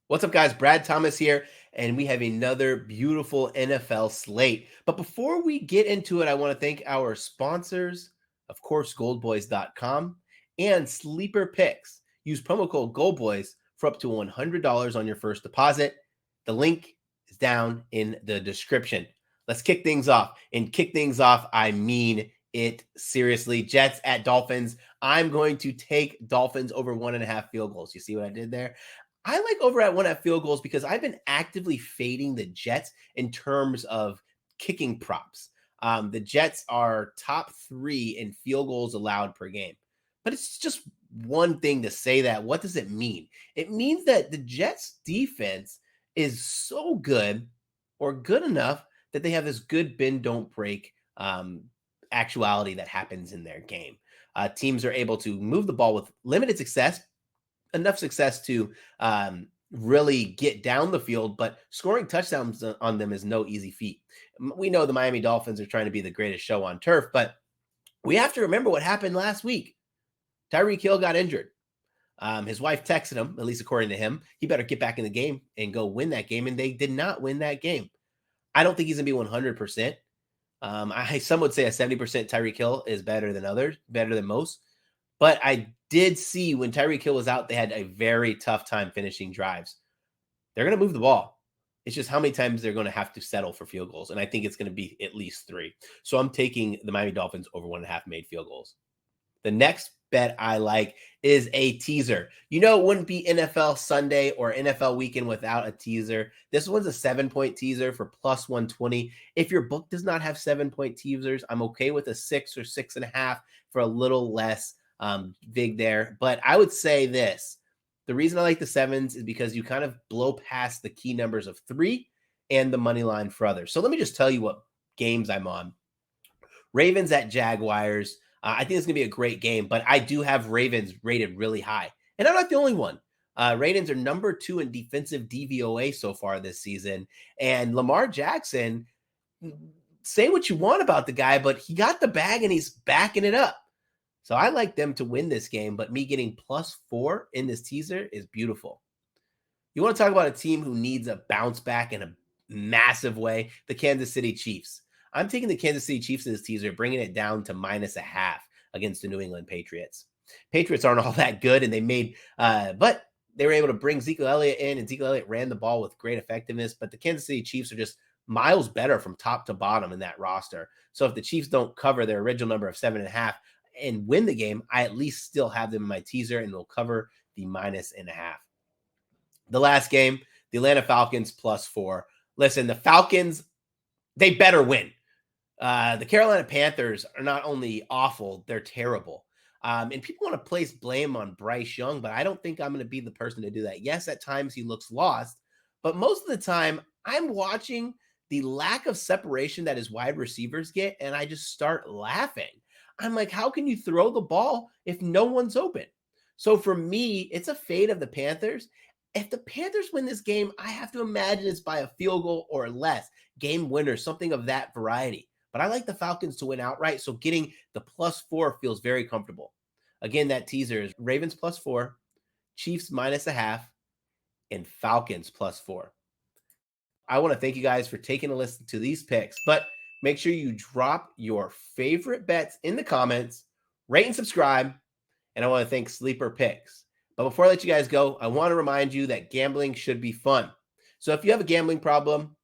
What's up, guys? Brad Thomas here, and we have another beautiful NFL slate. But before we get into it, I want to thank our sponsors, of course, goldboys.com and Sleeper Picks. Use promo code GOLDBOYS for up to $100 on your first deposit. The link is down in the description. Let's kick things off. And kick things off, I mean it seriously. Jets at Dolphins. I'm going to take Dolphins over 1.5 field goals. You see what I did there? I like over at 1.5 field goals because I've been actively fading the Jets in terms of kicking props. The Jets are top 3 in field goals allowed per game. But it's just one thing to say that. What does it mean? It means that the Jets defense is so good or good enough that they have this good bend, don't break actuality that happens in their game. Teams are able to move the ball with limited success, enough success to really get down the field, but scoring touchdowns on them is no easy feat. We know the Miami Dolphins are trying to be the greatest show on turf, but we have to remember what happened last week. Tyreek Hill got injured. His wife texted him, at least according to him, he better get back in the game and go win that game, and they did not win that game. I don't think he's going to be 100%. Some would say a 70% Tyreek Hill is better than others, better than most. But I did see when Tyreek Hill was out, they had a very tough time finishing drives. They're going to move the ball. It's just how many times they're going to have to settle for field goals. And I think it's going to be at least 3. So I'm taking the Miami Dolphins over 1.5 made field goals. The next bet I like is a teaser. You know, it wouldn't be NFL Sunday or NFL weekend without a teaser. This one's a 7-point teaser for plus 120. If your book does not have 7-point teasers, I'm okay with a 6 or 6.5 for a little less big there. But I would say this. The reason I like the 7s is because you kind of blow past the key numbers of 3 and the money line for others. So let me just tell you what games I'm on. Ravens at Jaguars. I think it's going to be a great game, but I do have Ravens rated really high. And I'm not the only one. Ravens are number 2 in defensive DVOA so far this season. And Lamar Jackson, say what you want about the guy, but he got the bag and he's backing it up. So I like them to win this game, but me getting +4 in this teaser is beautiful. You want to talk about a team who needs a bounce back in a massive way? The Kansas City Chiefs. I'm taking the Kansas City Chiefs in this teaser, bringing it down to -0.5 against the New England Patriots. Patriots aren't all that good, and but they were able to bring Ezekiel Elliott in, and Ezekiel Elliott ran the ball with great effectiveness. But the Kansas City Chiefs are just miles better from top to bottom in that roster. So if the Chiefs don't cover their original number of 7.5 and win the game, I at least still have them in my teaser and will cover the -0.5. The last game, the Atlanta Falcons +4. Listen, the Falcons, they better win. The Carolina Panthers are not only awful, they're terrible. And people want to place blame on Bryce Young, but I don't think I'm going to be the person to do that. Yes, at times he looks lost, but most of the time I'm watching the lack of separation that his wide receivers get, and I just start laughing. I'm like, how can you throw the ball if no one's open? So for me, it's a fade of the Panthers. If the Panthers win this game, I have to imagine it's by a field goal or less, game winner, something of that variety. But I like the Falcons to win outright, so getting the +4 feels very comfortable. Again, that teaser is Ravens +4, Chiefs -0.5, and Falcons +4. I want to thank you guys for taking a listen to these picks, but make sure you drop your favorite bets in the comments, rate and subscribe, and I want to thank Sleeper Picks. But before I let you guys go, I want to remind you that gambling should be fun. So if you have a gambling problem,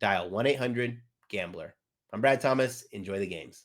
dial 1-800-GAMBLER. I'm Brad Thomas. Enjoy the games.